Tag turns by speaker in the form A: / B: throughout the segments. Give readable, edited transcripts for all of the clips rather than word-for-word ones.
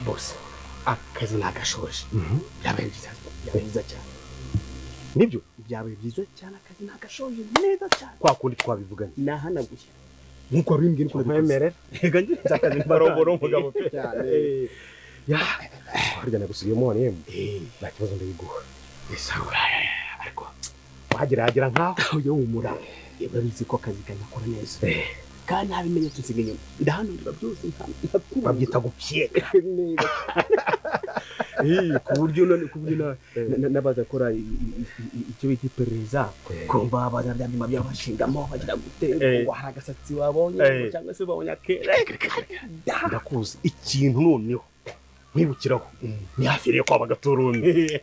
A: boss akazi nagashoje byabaye byiza cyane
B: nibyo
A: byabaye byiza cyane akazi nagashoje neza cyane
B: kwa kundi twabivuganye
A: nahanaguye nkuko bimbwiye niko
B: ntemerera ega nje akazi baroboro mugabo pe ya harya nagusiye mu wane nta kibazo ndabiguha
A: sawa ariko
B: wagira nkaho
A: yo umura bizi ko akazi kanyakora neza kandi nta bimenyetso nsigaye ndahanurira byose
B: babyita gupyeka
A: kuburyo n'abadakora icyo bita iperereza kumva bazaryanima byabashingamo bagira gute hari agasatsi wabonye cyangwa se babonye akera
B: ndakuzi ikintu noneho mwibukiraho ni hafi yo kwa bagaturumye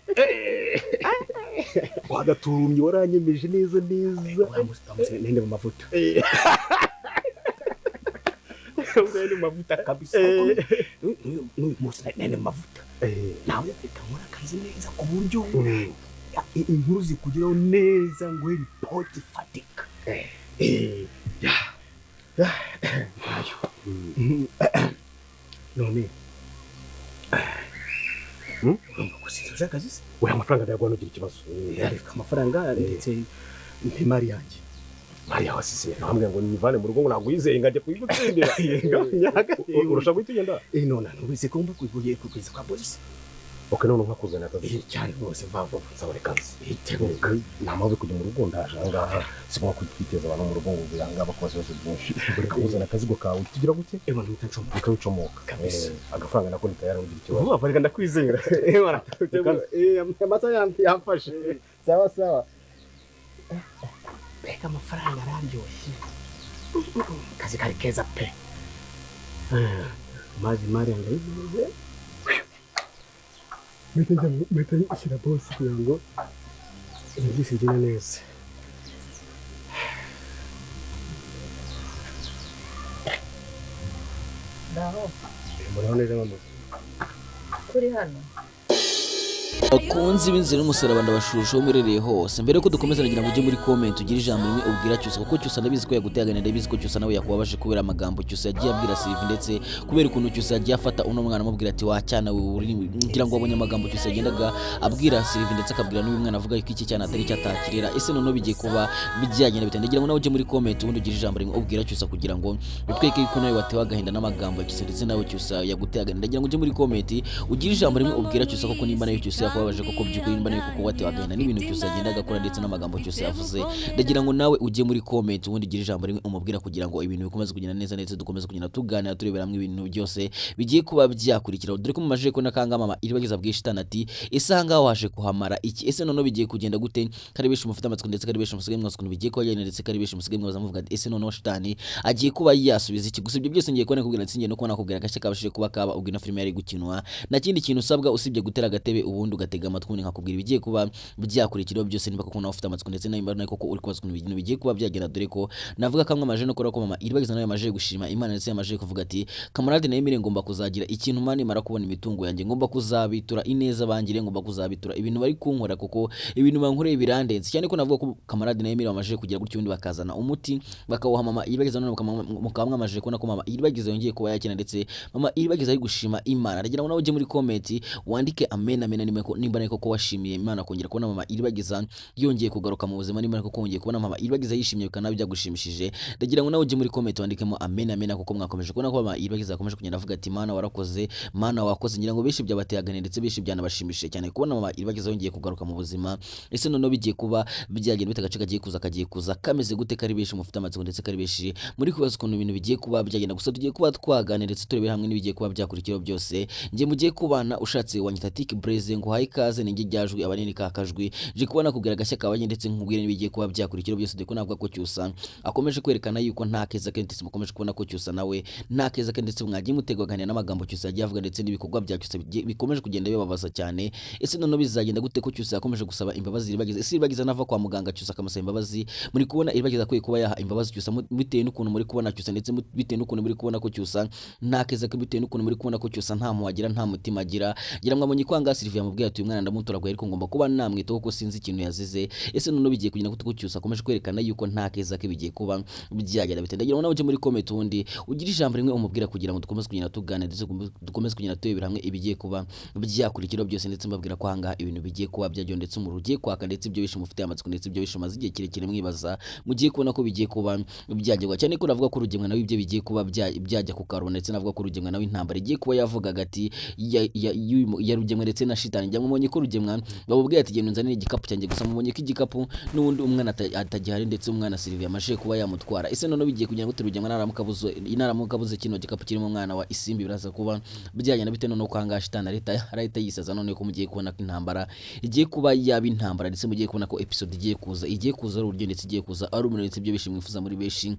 B: wagaturumye waranyemeje neza
A: nende mu mavuta
B: nende mu mavuta kabisa
A: n'umunsi nende mu mavuta nawe reka nkora akazi neza ku buryo inkuru zikugeraho neza ngo report ifatika none urumva ko sinzi akazi se
B: we amafaranga ndayagwa nugira ikibazo
A: ariko amafaranga ndetse n'imari yanjye
B: Maria wasise hamwe ngo nivane mu rugo ngo nagwizeye ngaje kuyigutsindira nyaga urusha gutugenda
A: none nubize ko mba kuguye kugwiza kwa polisi
B: none nkakuzana atazi
A: cyane rwose vavo
B: nsabare kanzi itebuka namaze kujya mu rugo ndajanga sibwo kwiteza abantu mu rugo ngo biranga bakoze bose byinshi reka kuzana akazigo kawe tugira gute
A: ntutancomoka
B: ukabicomoka
A: kabisa
B: agafaranga nako nitayara ugira ikibazo
A: vuba reka ndakwizera amata yamfashe sawa Peka amafaranga arandyoshye kazi kari keza pe mazi mari yangayize meta ishyira boss kugira ngo ibyo igene neza
C: Ndaho
A: muraho neza mama
C: kuri hano
D: bakunzi b'inzira n'umusaraba ndabashusha umerereye hose mbere ko dukomeza nagira ngo ujye muri comment ugire ijambo rimwe ubwira cyusa kuko cyusa ndabizi ko yaguteganira ndabizi ko cyusa nawe yakubabaje kubera amagambo cyusa yagiye abwira Sylvie ndetse kubera ukuntu cyusa yagiye afata uno mwana amubwira ati wacyana we uri ngira ngo abonye amagambo cyusa yagendaga abwira Sylvie ndetse akabwira n'uyu mwana avuga ko iki cyana atari cyatakirira ese none bigiye kuba bijyanye bitende ngira ngo nawe ujye muri comment ubundi ugire ijambo rimwe ubwira cyusa kugira ngo bitweke ko nawe watewe agahinda n'amagambo cyusa ndetse nawe cyusa yaguteganira ndagira ngo ujye muri comment ugire ijambo rimwe ubwira cyusa koko nimba nayo cyusa yakubabaje koko by'ukuri nimba nayo koko watewe agahinda n'ibintu cyusa agenda agakora ndetse n'amagambo cyusa yavuze ndagira ngo nawe ujye muri comment ubundi ugire ijambo rimwe umubwira kugira ngo ibintu bikomeze kugenda neza ndetse dukomeze kugenda tuganira turebera hamwe ibintu byose bigiye kuba byakurikira dore ko mumaje ko nakanga mama iribagiza bwishitana ati ese hanga waje kuhamara iki ese none bigiye kugenda gute kari bishi mufite amatsiko ndetse kari bishi musigaye mwasiko bigiye ko yagenda ndetse kari bishi musigaye mwaza muvuga ese none shitani agiye kuba yasubiza iki gusa ibyo byose ngiye kubona kubwira nsingiye no kubona kubwira gashya kabashije kuba kaba ubwina filime yari gukinwa na kindi kintu usabwa usibye gutera agatebe ubundi ugatega amatwi nkakubwira ibigiye kuba byakurikira byose niba koko nawe ufite amatsiko ndetse n'imba nayo koko uri kubazwa ibintu bigiye kuba byagenda dore ko navuga kamwe amaje no kora ko mama iribagiza nawe amaje gushima Imana ndetse yamaje kuvuga ati kamarade na Emile ngomba kuzagira ikintu mani mara kubona imitungo yanjye ngomba kuzabitura ineza bangire ngomba kuzabitura ibintu bari kunkora kuko ibintu bankoreye birandenze cyane ko navuga ko kamarade na Emile bamaje kugira gutyo undi bakazana umuti bakawuha mama iribagiza none mukamwe amaje kubona ko mama iribagiza yongeye kuba yakina ndetse mama iribagiza ari gushima Imana ndagira ngo nawe ujye muri comment wandike amen nimba nayo koko washimiye Imana kongera kubona mama iribagiza yongeye kugaruka mu buzima nimba koko kongeye kubona mama iribagiza yishimye bikana byagushimishije ndagira ngo nawe ujye muri comment wandikemo amen kuko mwakomeje kubona ko mama iribagiza akomeje kugenda avuga ati Mana warakoze Mana wakoze ngira ngo bishi byabateagane ndetse bishi byanabashimishije cyane kubona mama iribagiza yongeye kugaruka mu buzima ese none bigiye kuba byagenda bita gace kagiye kuza kameze gute kari bishi mufite amatsiko ndetse kari bishi muri kubaza ukuntu ibintu bigiye kuba byagenda gusa tugiye kuba twaganira ndetse turebera hamwe n'ibigiye kuba byakurikira byose ngiye mugiye kubana ushatse wanyitatik Blaze ngo hayi kaze ningi ryajwi abanini kakajwi je kubona kugira gashya kabanye ndetse nkubwire nibigiye kuba byakurikira byose deko navuga ko cyusa akomeje kwerekana yuko nta keza ke ndetse mukomeje kubona ko cyusa nawe nta keza ke ndetse mwagiye mutegwaganira n'amagambo cyusa yagiye avuga ndetse n'ibikorwa bya cyusa bikomeje kugenda bibabaza cyane ese none bizagenda gute ko cyusa yakomeje gusaba imbabazi iribagiza ese iribagiza nava kwa muganga cyusa akamusaba imbabazi muri kubona iribagiza ko kuba yaha imbabazi cyusa bitewe n'ukuntu muri kubona cyusa ndetse bitewe n'ukuntu muri kubona ko cyusa nta keza ke bitewe n'ukuntu muri kubona ko cyusa nta muwagira nta mutima agira gira mwabonye kwanga Sylvie yamubwiye ati uyu mwana ndamutoraguye ariko ngomba kuba namwitaho kuko sinzi ikintu yazize. Ese none bigiye kugenda gute Cyusa akomeje kwerekana yuko nta keza ke bigiye kuba byagenda bitendagira ngo nawe uje muri comment ubundi ugira ijambo rimwe umubwira kugira ngo dukomeze kugenda tuganira ndetse dukomeze kugenda tuyobera hamwe ibigiye kuba byakurikira byose ndetse mbabwira ko hanga ibintu bigiye kuba byajyo ndetse umuru ugiye kwaka ndetse ibyo bishe mufite amatsiko ndetse ibyo bishe maze igihe kirekire mwibaza mugiye kubona ko bigiye kuba byajywa cyane ko navuga ko urugemwe nawe ibyo bigiye kuba byajya ku karubona ndetse navuga ko urugemwe nawe intambara igiye kuba yavuga gati ya rugemwe ndetse na shitani njya mubonye ko rugemwa babubwiye ati genda nzanire igikapu cyanjye gusa mubonye ko igikapu n'ubundi umwana atagihari ndetse umwana Sylvie amashe kuba yamutwara. Ese none bigiye kugira ngo turugemwe naramukabuze kino gikapu kirimo umwana wa Isimbi biraza kuba byajyana bite none kwanga shitani leta yisaza none ko mugiye kubona ko intambara igiye kuba yaba intambara ndetse mugiye kubona ko episode igiye kuza ari uburyo ndetse igiye kuza ari umuntu ndetse ibyo bishimwifuza muri beshi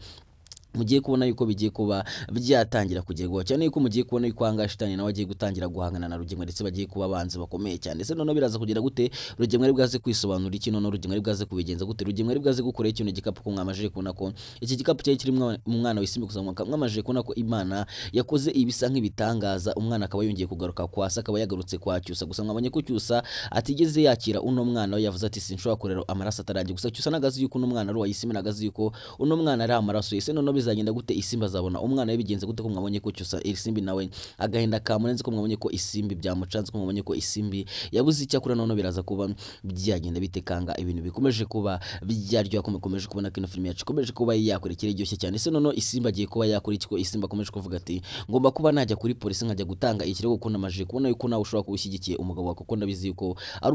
D: mugiye kubona yuko bigiye kuba byatangira kugerwa cyane yuko mugiye kubona yuko hanga shitani nawe agiye gutangira guhangana na rugemwe ndetse bagiye kuba abanzi bakomeye cyane. Ese none biraza kugira gute rugemwe ari bwaze kwisobanura iki none rugemwe ari bwaze kubigenza gute rugemwe ari bwaze gukora ikintu gikapu ko mwamaje kubona ko iki gikapu cye kirimo umwana w'Isimbi kuzamuka mwamaje kubona ko Imana yakoze ibisa nk'ibitangaza umwana akaba yongeye kugaruka kwasa akaba yagarutse kwa Cyusa gusa mwabonye ko Cyusa atigeze yakira uno mwana yavuze ati sinshobora kurera amaraso atarangiye gusa Cyusa nagazi yuko uno mwana ari wa Isimbi nagazi yuko uno mwana ari amaraso. Ese none bizagenda gute Isimbi azabona umwana yabigenze gute ko mwabonye ko Cyusa Isimbi nawe agahenda kamurenze ko mwabonye ko Isimbi byamucanze ko mwabonye ko Isimbi yabuze icyakura none biraza kuba byagenda bitekanga ibintu bikomeje kuba byaryo akomeje kubona kino film yacu komeje kuba yakurekera iryoshye cyane. Ese none Isimbi agiye kuba yakora iki ko Isimbi akomeje kuvuga ati ngomba kuba najya kuri polisi nkajya gutanga ikirego ko namaje kubona yuko nawe ushobora kuwushyigikiye umugabo wako ko ndabizi yuko ari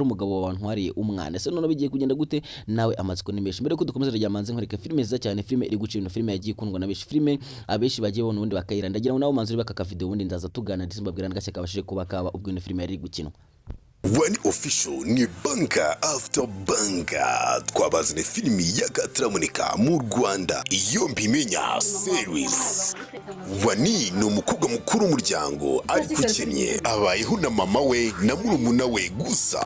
D: umugabo wantwariye umwana. Ese none bigiye kugenda gute nawe amatsiko nimeshe mbere ko dukomeza ryamanze nkoreka filime nziza cyane filime iri gucina filime yagiye kundwa na beshi filime abeshi bagiye bona ubundi bakayira ndagira ngo nawe manzuri bakaka video ubundi ndaza tugana ndetse mbabwira ndagashye kabashije kuba kaba ubwo ino filime yari gukinwa.
E: One official ni banka after banka twabazane filimi y'akataramunika mu Rwanda iyo mbimenya series. Wani ni umukobwa mukuru umuryango ariko ukennye abayeho na mama we na murumuna we gusa.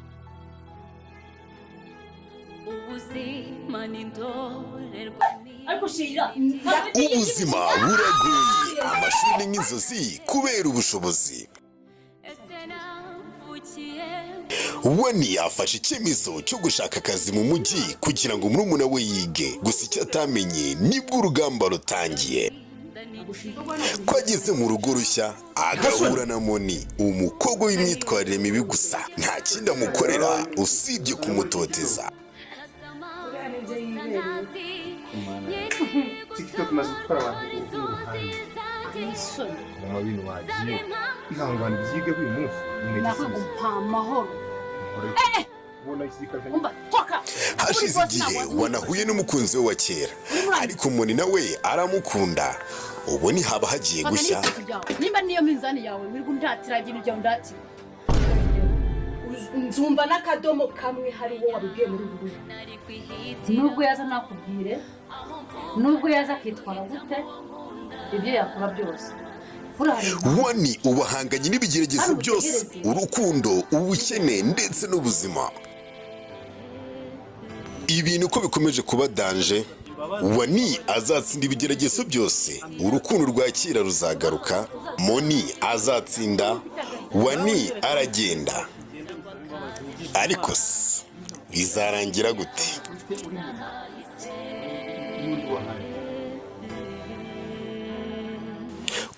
E: Ubuzima buragoye amashuri nk'inzozi kubera ubushobozi. Wani yafashe icyemezo cyo gushaka akazi mu mujyi kugira ngo murumuna we yige gusa icyo atamenye nibwo urugamba rutangiye. Ko ageze mu rugo rushya agahura na Moni umukobwa w'imyitwarire mibi gusa nta kindi amukorera usibye kumutoteza.
B: TikTok maze gutwara abantu mu bintu wagiye ihangana byige buri munsi
F: nakagumpa amahoro.
E: Hashize igihe wanahuye n'umukunzi we wa kera ariko Moni nawe aramukunda ubu ni haba hagiye gushya.
F: Nimba niyo minzani yawe wirwa ndatira ikintu cyawe ndatira nzumva n'akadomo kamwe hari wo wabibwiye muri ubu nubwo yaza nakubwire nubwo yaza kwitwara gute ibyo yakora byose.
E: Wani ubahanganye n'ibigeragezo byose urukundo ubukene ndetse n'ubuzima ibintu ko bikomeje kuba danje. Wani azatsinda ibigeragezo byose urukundo rwakira ruzagaruka. Moni azatsinda Wani aragenda ariko bizarangira gute?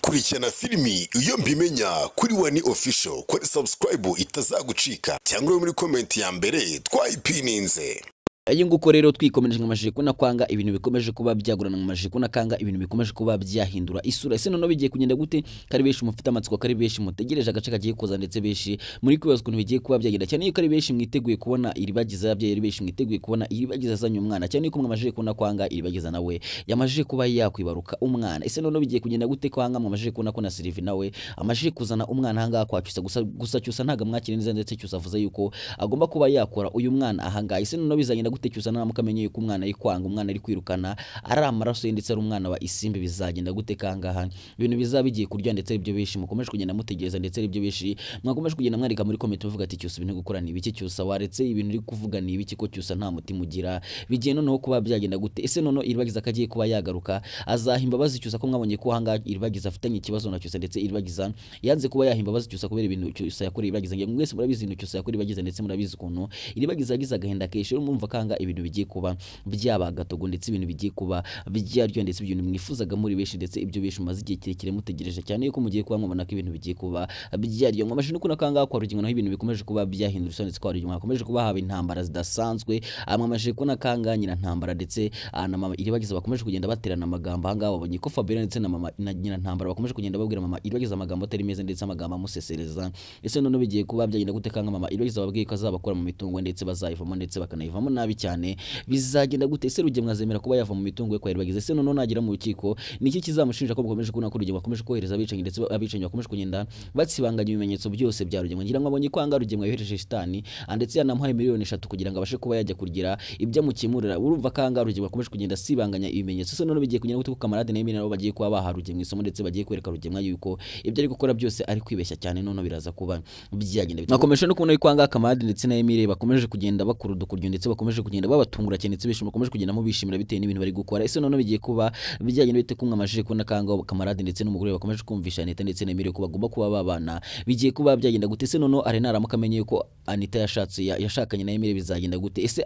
E: Kurikirana filimi iyo mbimenya kuri Wani official kuri subscribe itazagucika cyangwa muri comment ya mbere twayipininze.
D: Ayi nguko rero twikomeje ngamashije kuna kwanga ibintu bikomeje kuba byagurana ngamashije kuna kanga ibintu bikomeje kuba byahindura isura. Ese none bigiye kugenda gute kari beshi mufite amatsiko kari beshi mutegereje agace kagiye kuza ndetse beshi muri kwibaza kuntu bigiye kuba byagenda cyane yuko ari beshi mwiteguye kubona iribagiza yabye ari beshi mwiteguye kubona iribagiza zanye umwana cyane yuko mwamashije kuna kwanga iribagiza nawe yamashije kuba yakwibaruka umwana. Ese none bigiye kugenda gute kwanga mwamashije kuna ko na Sylvie nawe amashije kuzana umwana hanga kwa Cyusa gusa Cyusa ntaga mwakire neza ndetse Cyusa avuze yuko agomba kuba yakora uyu mwana ahanga. Ese none bizagenda gute cyusa naramuka amenye yuko umwana ari kwanga umwana ari kwirukana ari amaraso ye ndetse ari umwana wa isimbi bizagenda gute kangaha ibintu bizaba bigiye kurya ndetse ibyo bishi mukomeje kugenda mutegereza ndetse ibyo bishi mwakomeje kugenda mwandika muri comment muvuga ati cyusa ibintu gukora ni ibiki cyusa waretse ibintu uri kuvuga ni ibiki ko cyusa nta mutima ugira bigiye noneho kuba byagenda gute ese noneho iribagiza akagiye kuba yagaruka azahimba bazi cyusa ko mwabonye ko hanga iribagiza afitanye ikibazo na cyusa ndetse iribagiza yanze kuba yahimba bazi cyusa kubera ibintu cyusa yakora iribagiza ngiye mwese murabizi ibintu cyusa yakora iribagiza ndetse murabizi ukuntu iribagiza yagize agahenda keshe mumva kanga ibintu bigiye kuba byaba gatogo ndetse ibintu bigiye kuba byaryo ndetse ibintu mwifuzaga muri beshi ndetse ibyo beshi maze igihe kirekire mutegereje cyane yuko mugiye kuba mwabona ko ibintu bigiye kuba byaryo mwamaje no kunakanga kwa rugingo naho ibintu bikomeje kuba byahindura ndetse kwa rugingo hakomeje kuba haba intambara zidasanzwe mwamaje kunakanga nyina ntambara ndetse na mama iribagiza bakomeje kugenda baterana amagambo hanga babonye ko Fabien ndetse na mama nyina ntambara bakomeje kugenda babwira mama iribagiza amagambo atari meza ndetse amagambo amusesereza ese none bigiye kuba byagenda gutekanga mama iribagiza babwiye ko azabakora mu mitungo ndetse bazayivamo ndetse bakanayivamo nabi cyane bizagenda gute ese rugiye mwazemera kuba yava mu mitungo ye kwa iribagiza ese none nagira mu rukiko niki kizamushinja ko bakomeje kuna ko rugiye bakomeje kohereza abicanyi ndetse abicanyi bakomeje kugenda batsibanganya ibimenyetso byose bya rugiye ngira ngo abonye kwanga rugiye mwayohereje shitani ndetse yanamuhaye miliyoni 3 kugira ngo abashe kuba yajya kugira ibyo amukemurira urumva kanga rugiye bakomeje kugenda sibanganya ibimenyetso ese none bigiye kugenda gute ko kamarade na Emile nabo bagiye kuba baharugiye mu isomo ndetse bagiye kwereka rugiye yuko ibyo ari gukora byose ari kwibeshya cyane none biraza kuba byagenda nakomeje no kubona kwanga kamarade ndetse na Emile bakomeje kugenda bakurudukuryo ndetse bakomeje kugenda babatungura cyane ndetse bishimira bakomeje kugenda mubishimira bitewe n'ibintu bari gukora ese none bigiye kuba byagenda bite kumwe amashije kubona kanga kamarade ndetse n'umugore bakomeje kumvisha Anita ndetse na Emile ko bagomba kuba babana bigiye kuba byagenda gute ese none arena aramukamenye yuko Anita yashakanye na Emile bizagenda gute ese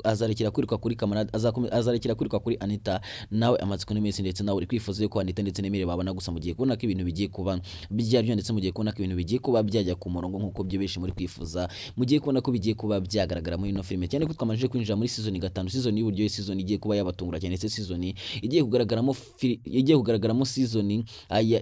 D: azarekera kwiruka kuri kamarade azarekera kwiruka kuri Anita nawe amatsiko n'imisi ndetse nawe uri kwifuza yuko Anita ndetse na Emile babana gusa mugiye kubona ko ibintu bigiye kuba byaryo ndetse mugiye kubona ko ibintu bigiye kuba byajya ku murongo nkuko byo beshi muri kwifuza mugiye kubona ko bigiye kuba byagaragara muri ino filme cyane ko twamajije kwinjira muri season 5 season y'uburyo season igiye kuba yabatungura cyane ndetse season igiye kugaragaramo season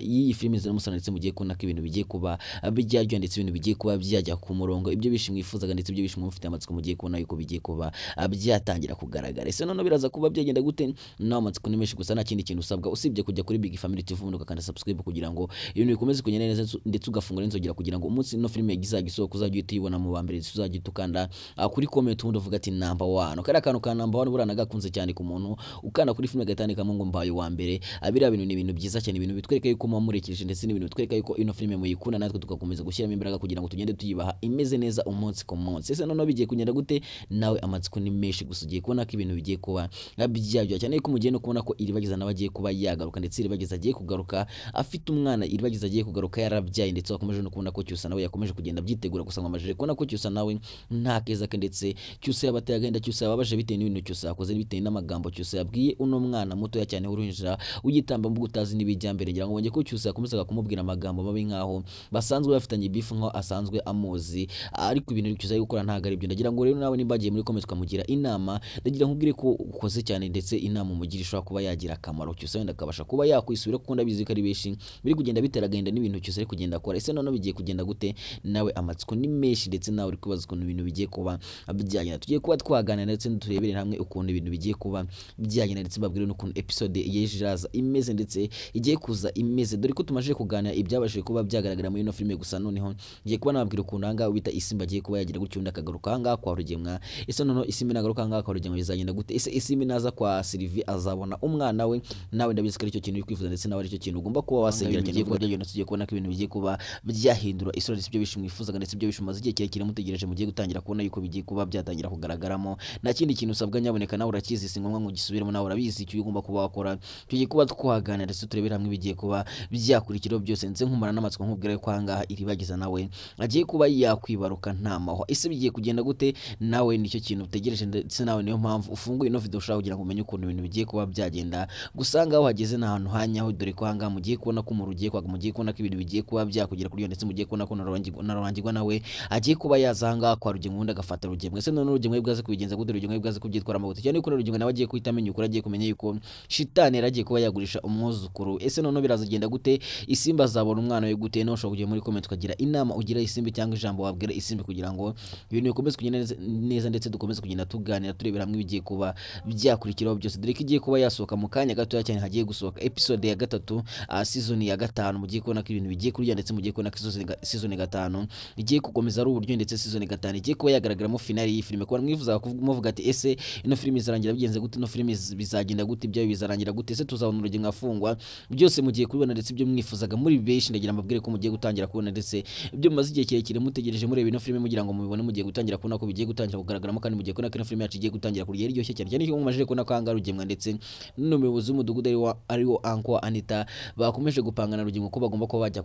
D: iyi filme ziramusana ndetse mugiye kubona ko ibintu bigiye kuba byaryo ndetse ibintu bigiye kuba byajya ku murongo ibyo bishi mwifuzaga ndetse ibyo bishi mufite amatsiko mugiye kubona yuko bigiye kuba byatangira kugaragara ese none biraza kuba byagenda gute nawe amatsiko ni menshi gusa nta kindi kintu usabwa usibye kujya kuri Big Family TV ukakanda subscribe kugira ngo ibintu bikomeze kugenda neza ndetse ugafungura inzogera kugira ngo umunsi no filme yagizaga isoko uzajya uyibona mu bambere uzajya tukanda kuri comment ubundi uvuga ati number 1 kari akantu ka number 1 burana gakunze cyane ku muntu ukanda kuri filme gatandika mu ngo mbaye wa mbere abira bintu ni ibintu byiza cyane ibintu bitwereka yuko murekeje ndetse n'ibintu bitwereka yuko ino filme muyikunda natwe tugakomeza gushyiramo imbaraga kugira ngo tugende tuyibaha imeze neza umunsi ku munsi ese none bigiye kugenda gute nawe amatsiko ni menshi gusa ugiye kubona ko ibintu bigiye kuba byajya cyane ko mugiye no kubona ko iribagiza nabagiye kuba yagaruka ndetse iribagiza agiye kugaruka afite umwana iribagiza agiye kugaruka yarabyaye ndetse bakomeje no kubona ko cyusa nawe yakomeje kugenda byitegura gusa ngo amajije kubona ko cyusa nawe nta keza ke ndetse cyusa yabateye agenda cyusa yababaje bitewe n'ibintu cyusa yakoze bitewe n'amagambo cyusa yabwiye uno mwana muto ya cyane uruhinjira ugitamba mbuga utazi n'ibijyambere ngira ngo bonye ko cyusa yakomezaga kumubwira amagambo mabi nkaho basanzwe bafitanye beef nkaho asanzwe amuzi ariko ibintu cyusa gukora ntago ari byo ndagira ngo rero nawe nimbagiye muri comment kamugira inama ndagira nkubwire ko ukoze cyane ndetse inama umugira ishobora kuba yagira akamaro cyusa wenda akabasha kuba yakwisubira kuko ndabizi ko ari beshi biri kugenda bitera agenda n'ibintu cyusa ari kugenda akora ese none bigiye kugenda gute nawe amatsiko ni menshi ndetse nawe uri kubaza ukuntu ibintu bigiye kuba byagenda tugiye kuba twaganira ndetse turebere hamwe ukuntu ibintu bigiye kuba byagenda ndetse babwire n'ukuntu episode y'ejo imeze ndetse igiye kuza imeze dore ko tumaje kuganira ibyabashije kuba byagaragara muri ino filme gusa noneho ngiye kuba nababwira ukuntu hanga ubita Isimba agiye kuba yagira gutyo ndakagaruka hanga kwa Rugemwa ese none Isimba nagaruka hanga kwa Rugemwa bizagenda gute ese Isimba naza kwa Sylvie azabona umwana we nawe ndabizi ko aricyo kintu uri kwifuza ndetse nawe aricyo kintu ugomba kuba wasengera cyane kuko byagenda tugiye kubona ko ibintu bigiye kuba byahindura isura ndetse ibyo bishimwifuzaga ndetse ibyo bishimaze igihe kirekire mutegereje mugiye gutangira kubona yuko bigiye kuba byatangira kugaragaramo nta kindi kintu usabwa nyaboneka nawe urakizi si ngombwa ngo gisubiremo nawe urabizi icyo ugomba kuba wakora tugiye kuba twaganira ndetse turebera hamwe bigiye kuba byakurikiraho byose ndetse nkumara n'amatsiko nkubwira yuko hanga iribagiza nawe agiye kuba yakwibaruka nta mahwa ese bigiye kugenda gute nawe nicyo kintu utegereje ndetse nawe niyo mpamvu ufunguye ino video ushaka kugira ngo umenye ukuntu ibintu bigiye kuba byagenda gusanga aho hageze nta hantu hanyaho dore ko hanga mugiye kubona ko mu rugiye kwaga mugiye kubona ko ibintu bigiye kuba byakugera kuri yo ndetse mugiye kubona ko narangirwa nawe agiye kuba yazanga kwa Rugemwe undi agafata Rugemwe ese none Rugemwe bwaze kubigenza gute Rugemwe bwaze kubyitwara amabuto cyane ko Rugemwe nawe agiye kuhita amenya ukuri agiye kumenya yuko shitani yaragiye kuba yagurisha umwuzukuru ese none birazagenda gute Isimba azabona umwana we gute no ushobora kujya muri comment ukagira inama ugira Isimba cyangwa ijambo wabwira Isimba kugira ngo ibintu bikomeze kugenda neza ndetse dukomeze kugenda tuganira turebera hamwe bigiye kuba byakurikiraho byose dore ko igiye kuba yasohoka mu kanya gato cyane hagiye gusohoka episode ya 3 season ya 5 mugiye kubona ko ibintu bigiye kurya ndetse mugiye kubona ko season 5 igiye gukomeza ari uburyo ndetse season 5 igiye kuba yagaragaramo finale y'ifilme kuba mwifuza kuvuga muvuga ati ese ino filime izarangira bigenze gute, ino filime bizagenda gute, ibyo bizarangira gute, ese tuzabona urugendo afungwa, byose mugiye kubibona ndetse ibyo mwifuzaga muri benshi ndagira mbabwire ko mugiye gutangira kubona ndetse ibyo mumaze igihe kirekire mutegereje mureba ino filime mugira ngo mubibone mugiye gutangira kubona ko bigiye gutangira kugaragaramo kandi mugiye kubona ko ino filime yacu igiye gutangira kurya iryoshye cyane cyane ko mumajije kubona ko hanga rugemwa ndetse n'umuyobozi w'umudugudu ariwo Uncle Anita bakomeje gupangana rugingo ko bagomba kuba bajya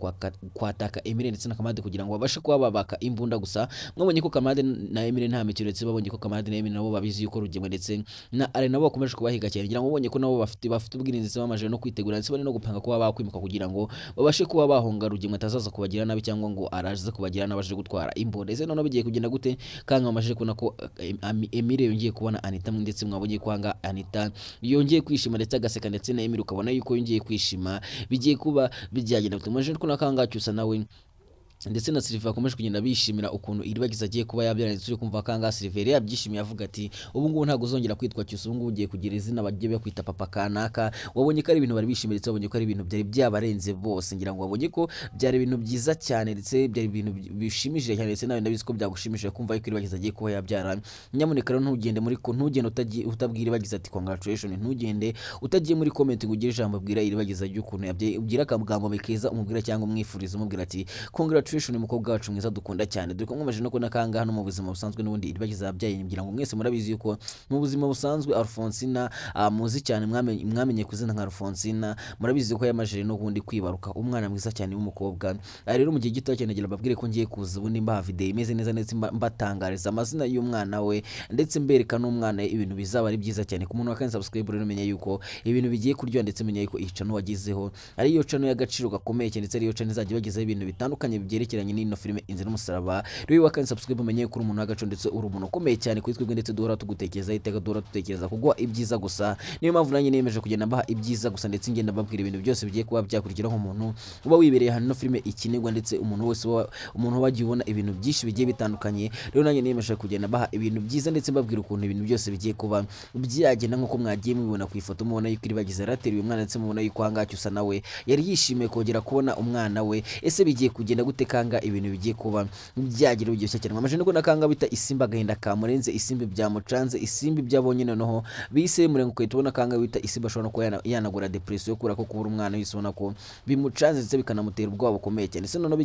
D: kwataka Emile ndetse na Kamade kugira ngo babashe kuba babaka imbunda gusa. Mwabonye ko Kamade na Emile nta mikino ndetse babonye ko Kamade na Emile nabo babizi yuko rugemwa ndetse na ari nabo bakomeje kubahiga cyane kugira ngo babonye ko nabo bafite ubwirinzi bamaje no kwitegura ndetse bari no gupanga kuba bakwimuka kugira ngo babashe kuba bahonga rugemwa atazaza kubagira nabi cyangwa ngo araje kubagira nabaje gutwara imbunda. Ese none bigiye kugenda gute kanga bamaje kubona ko Emile yongeye kubona Anita ndetse mwabonye ko hanga Anita yongeye kwishima ndetse agaseka ndetse na Emile ukabona yuko yongeye kwishima bigiye kuba bijyagenda tumaje ko nakanga cyusa nawe ndetse na Silver akomeje kugenda bishimira ukuntu iribagiza agiye kuba yabyaranye turi kumva kanga Silver yabyishimiye avuga ati ubu ngubu ntago uzongera kwitwa Cyusa, ubu ngubu ugiye kugira izina bagiye bakwita papa kanaka. Wabonye ko ari ibintu bari bishimiye ndetse wabonye ko ari ibintu byari byabarenze bose, ngira ngo wabonye ko byari ibintu byiza cyane ndetse byari ibintu bishimishije cyane ndetse nawe ndabizi ko byagushimishije kumva yuko iribagiza agiye kuba yabyara. Nyamuneka rero ntugende muri utabwira iribagiza ati congratulations, ntugende utagiye muri comment ngo ugire ijambo bwira iribagiza y'ukuntu yabye ugira akagambo mekeza umubwira cyangwa umwifuriza umubwira ati congratulations umukobwa wacu mwiza dukunda cyane. Dore ko mwaje no kubona kanga hano mu buzima busanzwe n'ubundi iribagiza yabyaye ngira ngo mwese murabizi yuko mu buzima busanzwe Alfonsina muzi cyane mwamenye kuzina nka Alfonsina, murabizi ko yamajije no kundi kwibaruka umwana mwiza cyane w'umukobwa. Rero mu gihe gito cyane ngira babwire ko ngiye kuza ubundi mba video imeze neza ndetse mbatangariza amazina y'umwana we ndetse mbereka n'umwana ibintu bizaba ari byiza cyane ku muntu wa kandi subscribe rero menye yuko ibintu bigiye kuryoha ndetse menye yuko iyi channel wagizeho ari yo channel y'agaciro gakomeye cyane ndetse ari yo channel izajya bagezaho ibintu bitandukanye byerekeranye n'ino filime Inzira n'Umusaraba. Rero wakandi subscribe menye ko uri umuntu w'agaciro ndetse uri umuntu ukomeye cyane kuri twebwe ndetse duhora tugutekereza iteka duhora tutekereza kugwa ibyiza gusa. Niyo mpamvu nanjye nemeje kugenda mbaha ibyiza gusa ndetse ngenda babwira ibintu byose bigiye kuba byakurikira nk'umuntu uba wibereye hano no filime ikinigwa ndetse umuntu wese umuntu wagiye ubona ibintu byinshi bigiye bitandukanye. Rero nanjye nemeje kugenda mbaha ibintu byiza ndetse mbabwira ukuntu ibintu byose bigiye kuba byagenda nk'uko mwagiye mubibona ku ifoto mubona yuko iribagiza rateruye umwana ndetse mubona yuko hanga Cyusa nawe yari yishimiye kongera kubona umwana we. Ese bigiye kugenda gute kanga ibintu bigiye kuba byagira urugero cyane amaje no kanga bita isimba gahinda kamurenze isimbi byamucanze isimbi byabonye noneho bise murengo ko tubona kanga bita isimba ashobora no yanagura depression kura ko kubura umwana yisubona ko bimucanze ndetse bikanamutera ubwoba bukomeye cyane. Ese noneho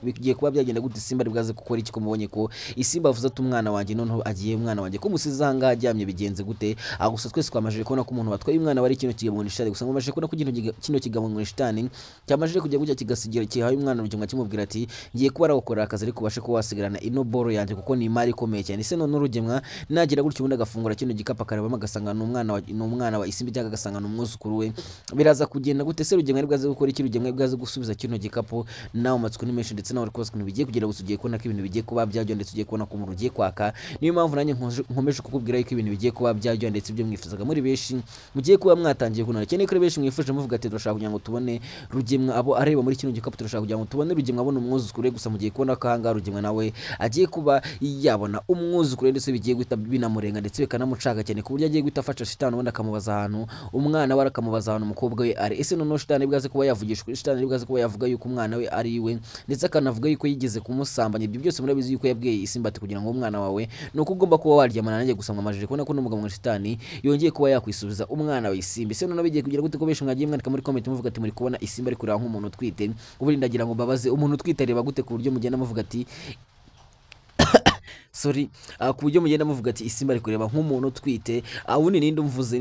D: bigiye kuba byagenda gute isimba ribwaze gukora iki ko mubonye ko isimba avuze ati umwana wanjye noneho agiye umwana wanjye ko musize hanga ajyamye bigenze gute. Gusa twese twamajije kubona ko umuntu watwaye umwana wari kino kigabo mu shitani gusa mwamajije kubona ko kino kigabo mu shitani cyamajije kujya gujya kigasigira kihaye umwana urugero kimubwira ati ngiye kuba arakora akazi ariko ubashe kuba wasigarana ino boro yanjye kuko ni imari ikomeye cyane. Ese none urugemwa nagira gutyo ubundi agafungura kino gikapa akarebamo agasanga n'umwana wa isimbi cyangwa agasanga n'umwuzukuru we biraza kugenda gute. Se rugemwa ari bwaze gukora iki, rugemwa ari bwaze gusubiza kino gikapu nawe matsiko ni menshi ndetse nawe rikoze ibintu bigiye kugira gusa ugiye kubona ko ibintu bigiye kuba byajyo ndetse ugiye kubona ko umuntu ugiye kwaka. Niyo mpamvu nanjye nkomeje kukubwira yuko ibintu bigiye kuba byajyo ndetse ibyo mwifuzaga muri benshi mugiye kuba mwatangiye kunana cyane ko benshi mwifuje muvuga ati turashaka kugira ngo tubone rugemwa abo areba muri kino gikapu, turashaka kugira ngo tubone rugemwa abona umwuzukuru gusa mugiye kubona ko hanga rugemwa nawe agiye kuba yabona umwuzukuru ndetse bigiye guhita binamurenga ndetse bikanamucaga cyane ku buryo agiye guhita afasha shitani ubundi akamubaza ahantu umwana we akamubaza ahantu umukobwa we ari. Ese noneho shitani bwaze kuba yavugishwa, shitani bwaze kuba yavuga yuko umwana we ari iwe ndetse akanavuga yuko yigeze kumusambanya. Ibyo byose murabizi yuko yabwiye isimba ati kugira ngo umwana wawe nuko ugomba kuba waryamana nanjye gusa mwamajije kubona ko n'umugabo wa shitani yongeye kuba yakwisubiza umwana wa isimba. Ese noneho bigiye kugira gute ko benshi mwagiye mwandika muri comment muvuga ati muri kubona isimba ari kureba nk'umuntu utwite. Ubundi ndagira ngo mbabaze umuntu utwite areba gute ku buryo mugenda muvuga ati sorry ku buryo mugenda muvuga ati isimba ari kureba nk'umuntu utwite. Ubundi ninde umvuze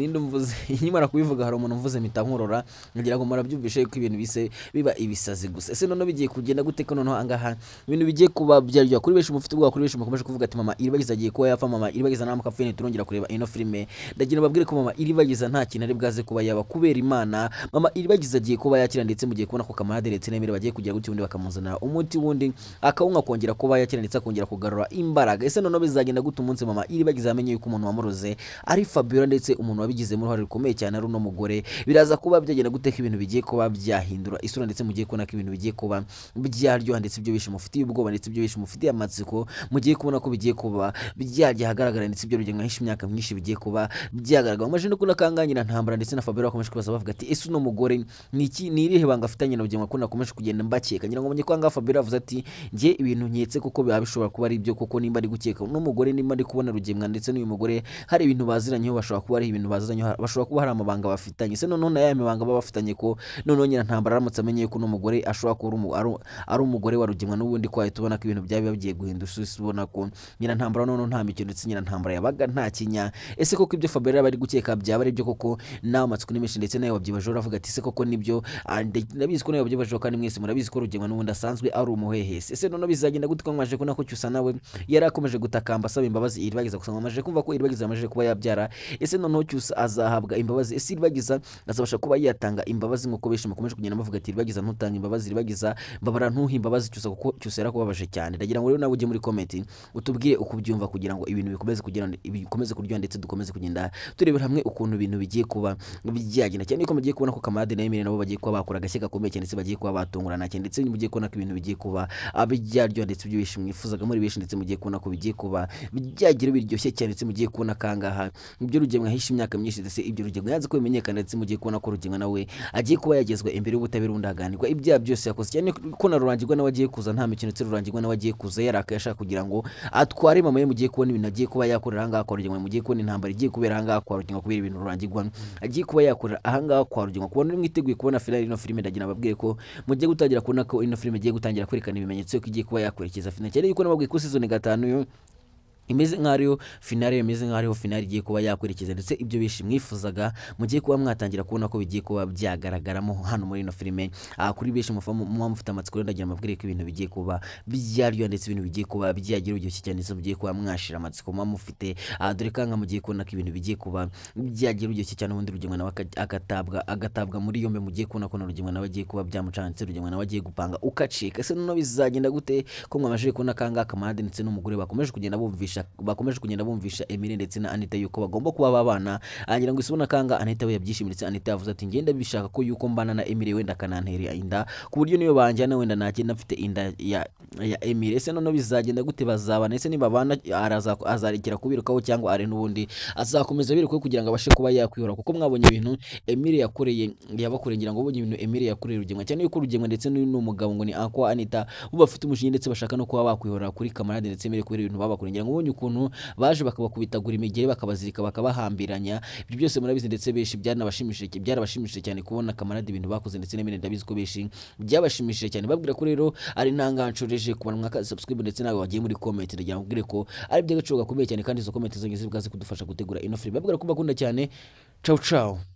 D: nyimara kubivuga hari umuntu mvuze mpita nkorora ngira ngo murabyumvishe yuko ibintu bise biba ibisazi gusa. Ese noneho bigiye kugenda gute ko noneho angaha ibintu bigiye kuba byaryo kuri benshi mufite ubwa kuri benshi mukomeje kuvuga ati mama iribagiza agiye kuba yafa, mama iribagiza namwe kafene turongera kureba ino filime. Ndagira babwire ko mama iribagiza nta kintu ari bwaze kuba yaba kubera Imana. Mama iribagiza agiye kuba yakira ndetse mugiye kubona ko kamarade ndetse n'emere bagiye kugira gutyo ubundi bakamuzana umuti wundi akawunga kongera kuba yakira ndetse akongera kugarura imbaraga. Ese noneho bizagenda gute umunsi mama iribagiza amenye yuko umuntu wamuroze ari Fabiola ndetse umuntu wabigize muri hari rukomeye cyane ari no mugore. Biraza kuba byagenda gute ko ibintu bigiye kuba byahindura isura ndetse mugiye kubona ko ibintu bigiye kuba byaryo ndetse ibyo bishi mufitiye ubwoba ndetse ibyo bishi mufitiye amatsiko mugiye kubona ko bigiye kuba byajya hagaragara ndetse ibyo rugenga hisha imyaka myinshi bigiye kuba byagaragara. Maje no kunakanganyira ntambara ndetse na Fabiola bakomeje kubaza bavuga ati ese no mugore niki nirihe banga afitanye na rugenga ko nakomeje kugenda mbakeka ngira ngo menye ko anga Fabiola avuze ati ngiye ibintu nketse kuko biba bishobora kuba ari ibyo kuko nimba ari gukeka uno mugore nimba ari kubona Rugemwa ndetse n'uyu mugore hari ibintu baziranyeho, bashobora kuba ari ibintu baziranyeho, bashobora kuba hari amabanga bafitanye. Se noneho na ya mabanga baba bafitanye ko noneho Nyirantambara aramutse amenye ko uno mugore ashobora kuba ari umugore wa Rugemwa n'ubundi ko ahita ubona ko ibintu byaba bigiye guhindura isi, ubona ko Nyirantambara noneho nta mikino ndetse Nyirantambara yabaga nta kinya. Ese koko ibyo Fabiola bari gukeka byaba ari byo koko? Nawe amatsiko nimenshi ndetse nawe wabyibaje uravuga ati se koko nibyo? Ndabizi ko nawe wabyibaje kandi mwese murabizi ko Rugemwa n'ubundi asanzwe ari umuhehesi. Ese noneho bizagenda gute ko mwaje ko nako Cyusa nawe yari akomeje gutakamba asaba imbabazi Iribagiza, gusa mwamaje kumva ko Iribagiza amaje kuba yabyara. Ese noneho Cyusa azahabwa imbabazi? Ese Iribagiza azabasha kuba yatanga imbabazi nk'uko benshi mukomeje kugenda bavuga ati Iribagiza ntutanga imbabazi, Iribagiza mbabara ntuhe imbabazi Cyusa kuko Cyusa yarakubabaje cyane. Ndagira ngo rero nawe ujye muri comment utubwire uko ubyumva kugira ngo ibintu bikomeze kuryoha ndetse dukomeze kugenda turebera hamwe ukuntu ibintu bigiye kuba byagenda, cyane ko mugiye kubona ko Kamarade na Emile nabo bagiye kuba bakora agashya gakomeye cyane ndetse bagiye kuba batungurana cyane, ndetse mugiye kubona ko ibintu bigiye kuba byaryoha ndetse ibyo bishimwe mwifuzaga muri benshi, ndetse mugiye kubona ko bigiye kuba byagira biryoshye cyane, ndetse mugiye kubona kangaha ibyo Rugemwa hisha imyaka myinshi ndetse ibyo Rugemwa yanze ko bimenyekana, ndetse mugiye kubona ko Rugemwa nawe agiye kuba yagezwa imbere y'ubutabera undaganirwa ibyaha byose yakoze, cyane ko na Rurangirwa nawe agiye kuza nta mikino, ndetse Rurangirwa nawe agiye kuza yarakayashaka kugira ngo atware mama ye. Mugiye kubona ibintu agiye kuba yakorera ahangaha kwa Rugemwa, mugiye kubona intambara igiye kubera ahangaha kwa Rugemwa kubera ibintu Rurangirwa agiye kuba yakorera ahangaha kwa Rugemwa. Kubona mwiteguye kubona finale ino filime, ndagira ababwiye ko mugiye gutangira kubona ko ino filime igiye gutangira kwerekana ibimenyetso ko igiye kuba yakwerekeza finale, cyane yuko nababwiye ko season 5 yo imeze nk'ariyo finale, imeze nk'ariho finale igiye kuba yakwerekeza, ndetse ibyo bishi mwifuzaga mugiye kuba mwatangira kubona ko bigiye kuba byagaragaramo hano muri ino filime. Kuri benshi mufite amatsiko, ndagira amabwire ko ibintu bigiye kuba byaryo, ndetse ibintu bigiye kuba byagira uryoshye cyane, ndetse mugiye kuba mwashira amatsiko mufite dore kanga mugiye kubona ko ibintu bigiye kuba byagira uryoshye cyane, ubundi Rugemwa nawe agatabwa muri yombe. Mugiye kubona ko Rugemwa nawe agiye kuba byamucanze, Rugemwa nawe agiye gupanga ukacika. Ese noneho bizagenda gute ko mwamaje kubona kanga Kamarade ndetse n'umugore bakomeje kugenda bumvisha Emile ndetse na Anita yuko bagomba kuba babana? Angira ngo isubona kanga Anita we yabyishimiye, ndetse Anita yavuze ati ngenda bishaka ko yuko mbana na Emile wenda kanantera inda ku buryo niyo banjyana wenda nagenda mfite inda ya Emile. Ese noneho bizagenda gute? Bazabana? Ese nibabana azarekera kubirukaho cyangwa ari n'ubundi azakomeza birukaho kugira ngo abashe kuba yakwihora? Kuko mwabonye ibintu Emile yabakoreye, ngira ngo ubonye ibintu Emile yakoreye Rugemwa, cyane yuko Rugemwa ndetse n'umugabo ngo ni Uncle Anita bo bafite umushinga ndetse bashaka no kuba bakwihora kuri Kamarade ndetse Emile kubera ibintu babakoreye. Ngira ngo ubonye ukuntu baje bakabakubitagura imigeri bakabazirika bakabahambiranya, ibyo byose murabizi, ndetse benshi byarabashimishije cyane kubona Kamarade ibintu bakoze, ndetse n'Emile ndabizi ko benshi byabashimishije cyane. Babwira ko rero ari ntangancoreje kubana mwaka subscribe, ndetse nawe wagiye muri comment ndagira ngo ko ari by'agaciro gakomeye cyane, kandi izo comment zonge zibaze kudufasha gutegura ino film. Babwira ko bakunda cyane. Ciao ciao.